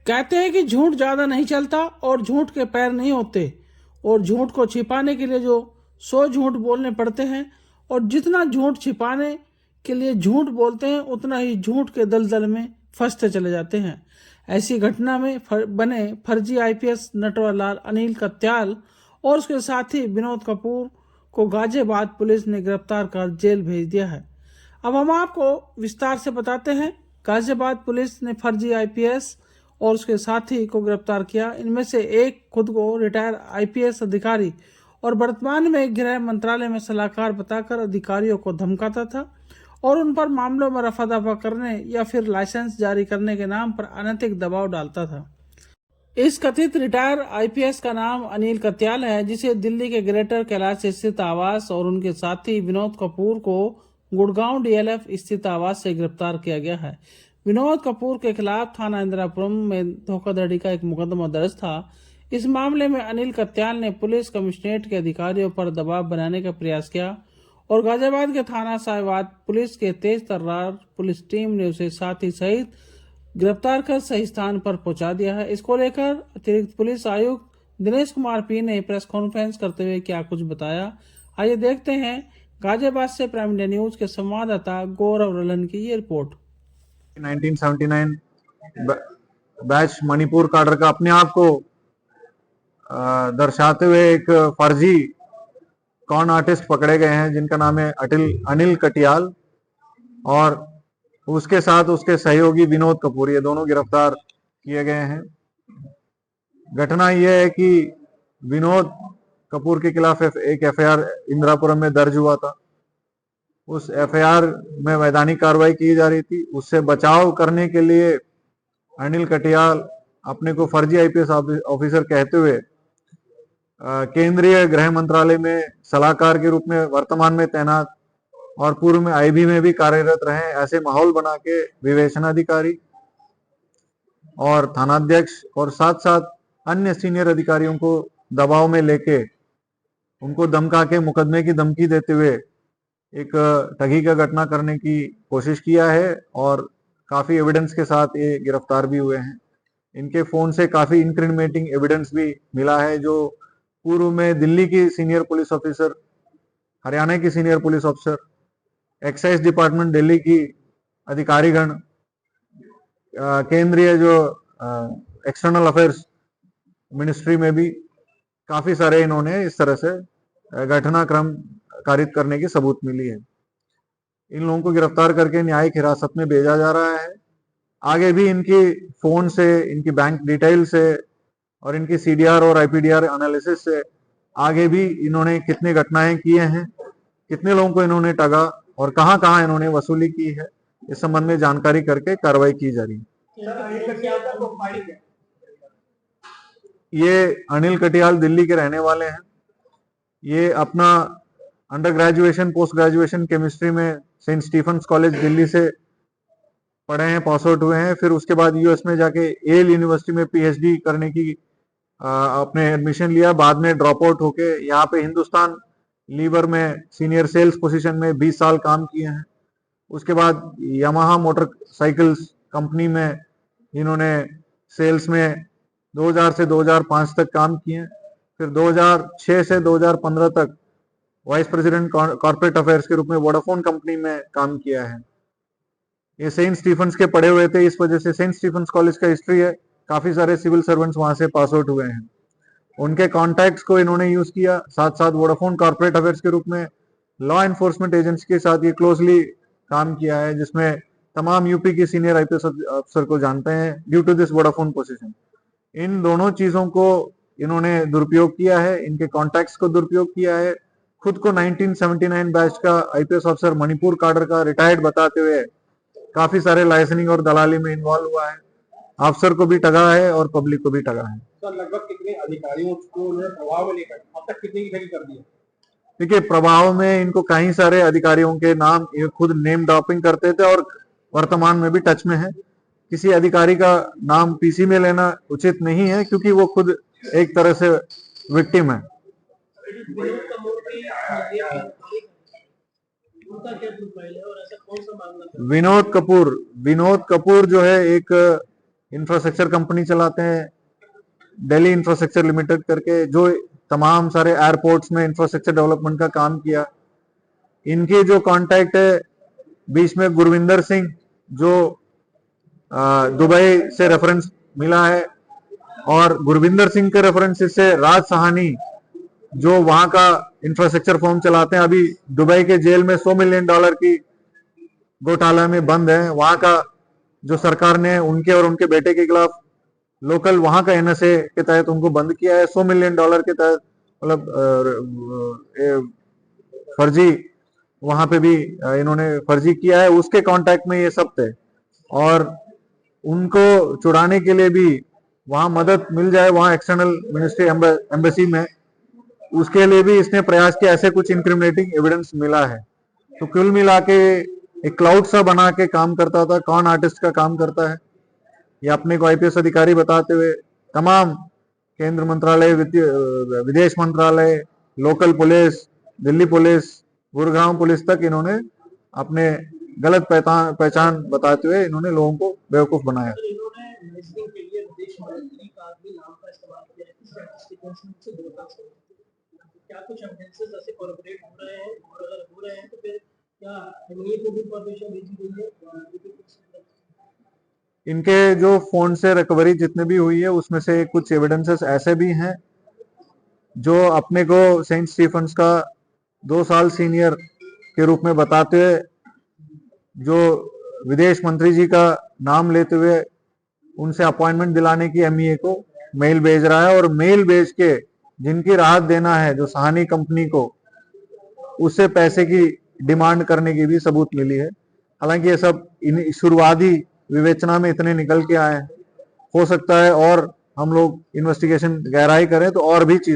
कहते हैं कि झूठ ज़्यादा नहीं चलता और झूठ के पैर नहीं होते, और झूठ को छिपाने के लिए जो 100 झूठ बोलने पड़ते हैं, और जितना झूठ छिपाने के लिए झूठ बोलते हैं उतना ही झूठ के दलदल में फंसते चले जाते हैं। ऐसी घटना में बने फर्जी आईपीएस नटवरलाल अनिल कत्याल और उसके साथी विनोद कपूर को गाजियाबाद पुलिस ने गिरफ्तार कर जेल भेज दिया है। अब हम आपको विस्तार से बताते हैं। गाजियाबाद पुलिस ने फर्जी आईपीएस और उसके साथी को गिरफ्तार किया। इनमें से एक खुद को रिटायर आईपीएस अधिकारी और वर्तमान में गृह मंत्रालय में सलाहकार बताकर अधिकारियों को धमकाता था और उन पर मामलों में रफा दफा करने या फिर लाइसेंस जारी करने के नाम पर अनैतिक दबाव डालता था। इस कथित रिटायर आईपीएस का नाम अनिल कत्याल है, जिसे दिल्ली के ग्रेटर कैलाश स्थित आवास और उनके साथी विनोद कपूर को गुड़गांव डीएलएफ स्थित आवास से गिरफ्तार किया गया है। विनोद कपूर के खिलाफ थाना इंदिरापुरम में धोखाधड़ी का एक मुकदमा दर्ज था। इस मामले में अनिल कत्याल ने पुलिस कमिश्नरेट के अधिकारियों पर दबाव बनाने का प्रयास किया और गाजियाबाद के थाना साहिबाद पुलिस के तेज तर्रार पुलिस टीम ने उसे साथी सहित गिरफ्तार कर सही स्थान पर पहुंचा दिया है। इसको लेकर अतिरिक्त पुलिस आयुक्त दिनेश कुमार पी ने प्रेस कॉन्फ्रेंस करते हुए क्या कुछ बताया, आइए देखते हैं। गाजियाबाद से प्राइम इंडिया न्यूज के संवाददाता गौरव रलन की ये रिपोर्ट। 1979 बैच मणिपुर काडर का अपने आप को दर्शाते हुए एक फर्जी कॉन आर्टिस्ट पकड़े गए हैं, जिनका नाम है अनिल कटियाल और उसके साथ उसके सहयोगी विनोद कपूर। ये दोनों गिरफ्तार किए गए हैं। घटना यह है कि विनोद कपूर के खिलाफ एक एफआईआर इंदिरापुरम में दर्ज हुआ था। उस एफआईआर में वैधानिक कार्रवाई की जा रही थी। उससे बचाव करने के लिए अनिल कटियाल अपने को फर्जी आईपीएस ऑफिसर कहते हुए केंद्रीय गृह मंत्रालय में सलाहकार के रूप में वर्तमान में तैनात और पूर्व में आईबी में भी कार्यरत रहे, ऐसे माहौल बना के विवेचनाधिकारी और थानाध्यक्ष और साथ साथ अन्य सीनियर अधिकारियों को दबाव में लेके उनको धमका के मुकदमे की धमकी देते हुए एक ठगी का घटना करने की कोशिश किया है और काफी एविडेंस के साथ ये गिरफ्तार भी हुए हैं। इनके फोन से काफी इंक्रिमिनेटिंग एविडेंस भी मिला है, जो पूर्व में दिल्ली की सीनियर पुलिस ऑफिसर, हरियाणा की senior police officer, excise department Delhi की अधिकारीगण, केंद्रीय जो एक्सटर्नल अफेयर्स मिनिस्ट्री में भी काफी सारे इन्होंने इस तरह से घटनाक्रम कारित करने की सबूत मिली है। इन लोगों को गिरफ्तार करके न्यायिक हिरासत में भेजा जा रहा है। आगे भी इनकी फोन से, इनकी बैंक डिटेल से और इनकी सीडीआर और आईपीडीआर एनालिसिस से आगे भी इन्होंने कितने घटनाएं किए हैं, कितने लोगों को इन्होंने ठगा और कहां कहां इन्होंने वसूली की है, इस संबंध में जानकारी करके कार्रवाई की जा रही है। ये अनिल कटियाल दिल्ली के रहने वाले हैं। ये अपना under graduation, post graduation chemistry में सेंट स्टीफेंस कॉलेज दिल्ली से पढ़े हैं, पास आउट हुए हैं। फिर उसके बाद यूएस में जाके येल यूनिवर्सिटी में पीएचडी करने की अपने एडमिशन लिया। बाद में ड्रॉप आउट होके यहाँ पे हिंदुस्तान लीवर में सीनियर सेल्स पोजीशन में 20 साल काम किए हैं। उसके बाद यामाहा मोटरसाइकिल्स कंपनी में इन्होंने सेल्स में 2000 से 2005 तक काम किए। फिर 2006 से 2015 तक वाइस प्रेसिडेंट कॉर्पोरेट अफेयर्स के रूप में वोडाफोन कंपनी में काम किया है। ये सेंट स्टीफेंस के पढ़े हुए थे, इस वजह से सेंट स्टीफेंस कॉलेज का हिस्ट्री है, काफी सारे सिविल सर्वेंट्स वहां से पास आउट हुए हैं। उनके कॉन्टैक्ट्स को इन्होंने यूज किया। साथ साथ वोडाफोन कॉर्पोरेट अफेयर्स के रूप में लॉ एनफोर्समेंट एजेंसी के साथ ये क्लोजली काम किया है, जिसमें तमाम यूपी की सीनियर आईपीएस अफसर को जानते हैं due to this Vodafone position. इन दोनों चीजों को इन्होंने दुरुपयोग किया है, इनके कॉन्टैक्ट्स को दुरुपयोग किया है। खुद को 1979 बैच का आईपीएस ऑफिसर मणिपुर काडर का रिटायर्ड बताते हुए काफी सारे लाइसेंसिंग और दलाली में इन्वॉल्व हुआ है। अफसर को भी ठगा है और पब्लिक को भी ठगा है। सर, लगभग कितने अधिकारियों को उन्होंने प्रभाव में लेकर अब तक कितने की ठगी कर दी है? देखिए, प्रभाव में इनको कई सारे अधिकारियों के नाम ये खुद नेम ड्रॉपिंग करते थे और वर्तमान में भी टच में है। किसी अधिकारी का नाम पीसी में लेना उचित नहीं है, क्योंकि वो खुद एक तरह से विक्टिम है। विनोद कपूर जो है एक इंफ्रास्ट्रक्चर कंपनी चलाते हैं, दिल्ली इंफ्रास्ट्रक्चर लिमिटेड करके, जो तमाम सारे एयरपोर्ट्स में इंफ्रास्ट्रक्चर डेवलपमेंट का काम किया। इनके जो कांटेक्ट है, बीच में गुरविंदर सिंह, जो दुबई से रेफरेंस मिला है, और गुरविंदर सिंह के रेफरेंस से राज सहानी, जो वहां का इंफ्रास्ट्रक्चर फर्म चलाते हैं, अभी दुबई के जेल में $100 मिलियन की घोटाला में बंद है। वहां का जो सरकार ने उनके और उनके बेटे के खिलाफ लोकल वहां का एनएसए के तहत उनको बंद किया है। $100 मिलियन के तहत, मतलब फर्जी, वहां पे भी इन्होंने फर्जी किया है। उसके कांटेक्ट में ये सब थे, और उनको छुड़ाने के लिए भी वहां मदद मिल जाए, वहां एक्सटर्नल मिनिस्ट्री एम्बेसी में, उसके लिए भी इसने प्रयास किया। ऐसे कुछ इंक्रिमिनेटिंग एविडेंस मिला है। तो कुल मिला के एक क्लाउड सा बना के काम करता था, कॉन आर्टिस्ट का काम करता है। ये अपने को आईपीएस अधिकारी बताते हुए तमाम केंद्र मंत्रालय, विदेश मंत्रालय, local police, Delhi police, Gurgaon police तक इन्होंने अपने गलत पहचान बताते हुए इन्होंने लोगों को बेवकूफ बनाया। इन्होंने मैसेजिंग के लिए विदेश मंत्री का भी नाम का इस्तेमाल किया है, स्टैटिस्टिक्स से जोड़कर। क्या कुछ एविडेंसेस ऐसे कॉर्पोरेट हो रहे हैं, और अगर हो रहे हैं तो फिर क्या एमईए को भी इंफॉर्मेशन भेजी गई है? इनके जो फोन से रिकवरी जितने भी हुई है, उसमें से कुछ एविडेंसेस ऐसे भी हैं जो अपने को सेंट स्टीफेंस का 2 साल सीनियर के रूप में बताते हुए, जो विदेश मंत्री जी का नाम लेते हुए उनसे अपॉइंटमेंट दिलाने की एमईए को मेल भेज रहा है, और मेल भेज के जिनकी राहत देना है, जो सहानी कंपनी को, उससे पैसे की डिमांड करने की भी सबूत मिली है। हालांकि ये सब शुरुआती विवेचना में इतने निकल के आए हैं। हो सकता है और हम लोग इन्वेस्टिगेशन गहराई करें तो और भी चीजें